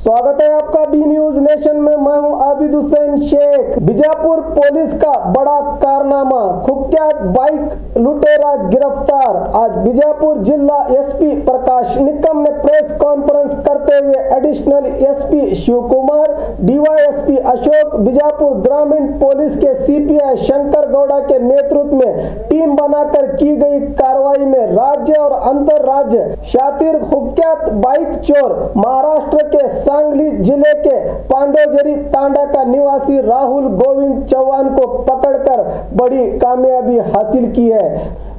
स्वागत है आपका बी न्यूज नेशन में। मैं हूं आबिद हुसैन शेख। बीजापुर पुलिस का बड़ा कारनामा, कुख्यात बाइक लुटेरा गिरफ्तार। आज बीजापुर जिला एसपी प्रकाश निकम ने प्रेस कॉन्फ्रेंस करते हुए additional SP Shiv Kumar, DYSP Ashok, Bijapur ग्रामीण पुलिस के सीपीआई शंकर गौड़ा के नेतृत्व में टीम बनाकर की गई कार्रवाई में राज्य और अंतर राज्य शातिर कुख्यात बाइक चोर महाराष्ट्र के सांगली जिले के पांडोजरी तांडा का निवासी राहुल गोविंद चौहान को पकड़कर बड़ी कामयाबी हासिल की है,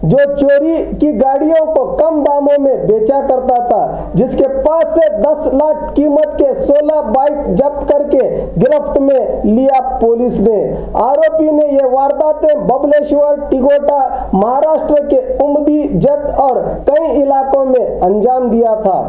जो चोरी की गाड़ियों को कम दामों में बेचा करता था, जिसके पास से 10 लाख कीमत के 16 बाइक जब्त करके गिरफ्त में लिया पुलिस ने। आरोपी ने ये वारदातें बबलेश्वर, टिगोटा, महाराष्ट्र के उमदी, जत और कई इलाकों में अंजाम दिया था।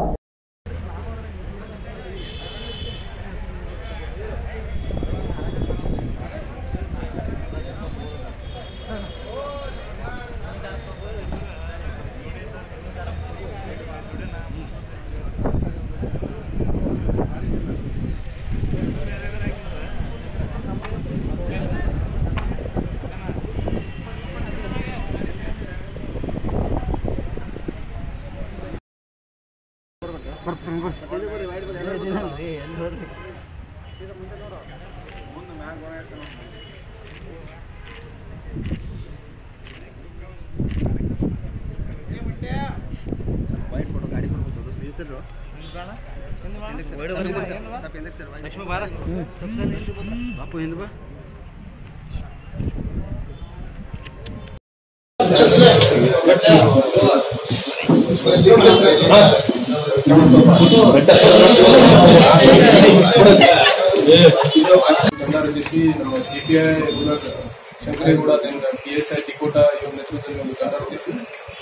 ಸಿಪಿಐ ಶಂಕರೇಗೌಡ PSI ಟಿಕೋಟಾ ಇವರ ನೇತೃತ್ವದಲ್ಲಿ ಒಂದು ತಂಡ ರಚಿಸಿ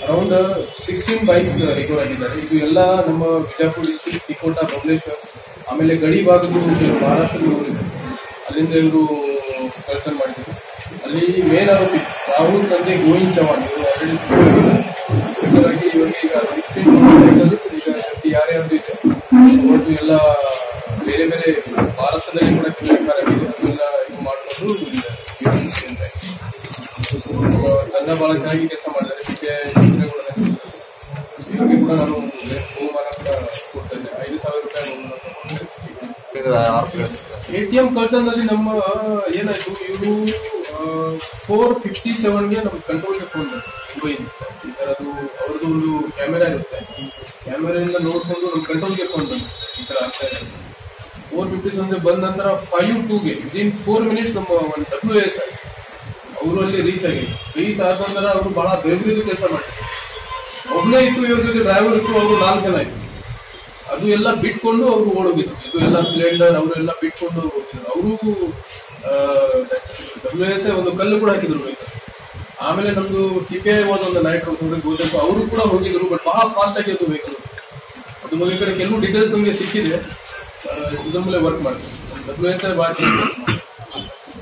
ಅರೌಂಡ್ 16 ಬೈಕ್ಸ್ ರಿಕವರ್ ಆಗಿದ್ದಾರೆ। ಇದು ಎಲ್ಲ ನಮ್ಮ ಬಿಜಾಪುರ ಡಿಸ್ಟ್ರಿಕ್ಟ್, ಟಿಕೋಟಾ, ಬಬಲೇಶ್ವರ್, ಆಮೇಲೆ ಗಡಿ ಭಾಗದ ಮಹಾರಾಷ್ಟ್ರದ ಅಲ್ಲಿಂದ ಇವರು ಕಳ್ತನ ಮಾಡಿದ್ರು। ಅಲ್ಲಿ ಮೇನ್ ಆರೋಪಿ ರಾಹುಲ್ ತಂದೆ ಗೋವಿಂದ್ ಚೌಹಾನ್ ಇವರು ಆಲ್ರೆಡಿ ಇವರಿಗೆ ಈಗ 16 ಯಾರ್ಯಾರು ಇದೆ ಒಟ್ಟು ಎಲ್ಲ ಬೇರೆ ಬೇರೆ ಮಹಾರಾಷ್ಟ್ರದಲ್ಲಿ ಕೂಡ ಕಿರಾಕಾರಾಗಿದೆ, ಅದೆಲ್ಲ ಇದು ಮಾಡಿಕೊಂಡು ತಂಡ ಬಹಳ ಚೆನ್ನಾಗಿ ಕೆಲಸ ಮಾಡಿದ್ದಾರೆ। ಸಿಪಿಐ ಇವರಿಗೆ ಕೂಡ ನಾನು ಬಹುಮಾನ ಕೂಡ ಕೊಡ್ತಾ ಇದ್ದೆ, 5,000 ರೂಪಾಯಿ ATM ಕಳ್ತನದಲ್ಲಿ ನಮ್ಮ ಏನಾಯ್ತು, ಇವರು 4:57ಗೆ ನಮ್ಮ ಕಂಟ್ರೋಲ್ಗೆ ಫೋನ್ ದುಬೈಯಿಂದ ಈ ತರದ್ದು ಅವ್ರದ್ದು ಒಂದು ಕ್ಯಾಮೆರಾ ಇರುತ್ತೆ, ಕ್ಯಾಮೆರಾದಿಂದ ನೋಡ್ಕೊಂಡು ನಮ್ಮ ಕಂಟ್ರೋಲ್ಗೆ ಫೋನ್ ಬಂತು ಈ ತರ ಆಗ್ತಾ ಇದೆ। 4:57 ಬಂದ ನಂತರ 5:02ಗೆ ವಿದಿನ್ 4 ಮಿನಿಟ್ಸ್ ನಮ್ಮ ಒಂದು WSI ಅವರು ಅಲ್ಲಿ ರೀಚ್ ಆದ ನಂತರ ಅವರು ಬಹಳ ಬೇಗರಿದು ಕೆಲಸ ಮಾಡ್ತಾರೆ। ಒಬ್ಬನೇ ಇತ್ತು, ಇವ್ರ ಜೊತೆ ಡ್ರೈವರ್ ಇತ್ತು, ಅವರು 4 ಜನ ಇತ್ತು। ಅದು ಎಲ್ಲ ಬಿಟ್ಕೊಂಡು ಅವರು ಓಡೋಗಿದ್ರು, ಇದು ಎಲ್ಲ ಸಿಲಿಂಡರ್ ಅವರೆಲ್ಲ ಬಿಟ್ಕೊಂಡು ಹೋಗಿದ್ರು। ಅವರು WSI ಒಂದು ಕಲ್ಲು ಕೂಡ ಹಾಕಿದ್ರು ಬೇಕಾದ್ರೆ। ಆಮೇಲೆ ನಮ್ದು ಸಿಪಿಐ ಹೋದ ಒಂದು ನೈಟ್ ಗೋದಪ್ಪ ಅವರು ಕೂಡ ಹೋಗಿದ್ರು, ಬಟ್ ಬಹಳ ಫಾಸ್ಟ್ ಆಗಿ ಅದು ಬೇಕು ಅದು ಬಗ್ಗೆ ಕಡೆ ಕೆಲವು ಡೀಟೇಲ್ಸ್ ನಮಗೆ ಸಿಕ್ಕಿದೆ, ಇದ್ರ ಮೇಲೆ ವರ್ಕ್ ಮಾಡ್ತೀವಿ। WSI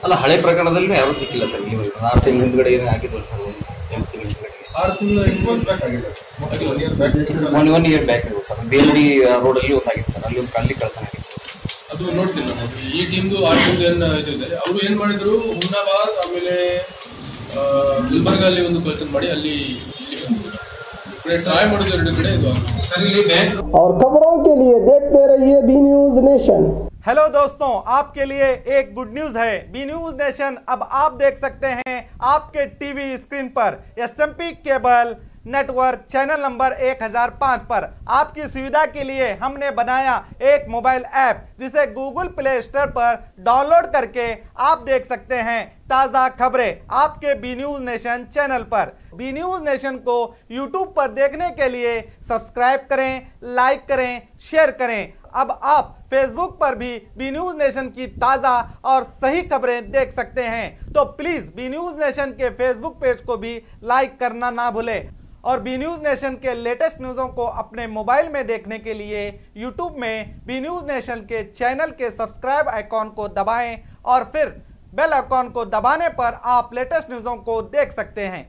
ಅಲ್ಲ, ಹಳೆ ಪ್ರಕರಣದಲ್ಲಿ ಯಾರು ಸಿಕ್ಕಿಲ್ಲ ಸರ್, 6 ತಿಂಗಳ ಹಿಂದ್ಗಡೆ ಹಾಕಿದ್ರು ಸರ್, 6 ತಿಂಗಳ 1 ಇಯರ್ ಬ್ಯಾಕ್ ಇರ್ಬೋದು ಸರ್, BLD ರೋಡ್ ಅಲ್ಲಿ ಒಂದಾಗಿತ್ತು ಸರ್, ಅಲ್ಲಿ ಒಂದು ಕಲ್ಲಿ ಕಳ್ತನ ಆಗಿತ್ತು ಅದು ನೋಡ್ತೀನಿ ನಾವು। ಈ ಟೀಮ್ದು ಆ ಟೀಮ್ದು ಏನು ಇದೆ, ಅವರು ಏನ್ ಮಾಡಿದ್ರು, ಹುಮ್ನಾಬಾದ್ ಆಮೇಲೆ ಗುಲ್ಬರ್ಗ ಅಲ್ಲಿ ಒಂದು ಕಳ್ತನ ಮಾಡಿ ಅಲ್ಲಿ ट्राई ಮಾಡಿದ್ರು, 2 ಕಡೆ ಇದು ಸರ್ ಇಲ್ಲಿ ಬ್ಯಾಂಕ್। और खबरों के लिए देखते रहिए बी न्यूज नेशन। हेलो दोस्तों, आपके लिए एक गुड न्यूज है। बी न्यूज नेशन अब आप देख सकते हैं आपके टीवी स्क्रीन पर SMP cable network channel number 1005 पर। आपकी सुविधा के लिए हमने बनाया एक मोबाइल ऐप, जिसे गूगल प्ले स्टोर पर डाउनलोड करके आप देख सकते हैं ताज़ा खबरें आपके बी न्यूज नेशन चैनल पर। बी न्यूज नेशन को यूट्यूब पर देखने के लिए सब्सक्राइब करें, लाइक करें, शेयर करें। अब आप फेसबुक पर भी बी न्यूज नेशन की ताज़ा और सही खबरें देख सकते हैं, तो प्लीज़ बी न्यूज नेशन के फेसबुक पेज को भी लाइक करना ना भूलें। और बी न्यूज नेशन के लेटेस्ट न्यूज़ों को अपने मोबाइल में देखने के लिए यूट्यूब में बी न्यूज नेशन के चैनल के सब्सक्राइब आइकॉन को दबाएं और फिर बेल आइकॉन को दबाने पर आप लेटेस्ट न्यूज़ों को देख सकते हैं।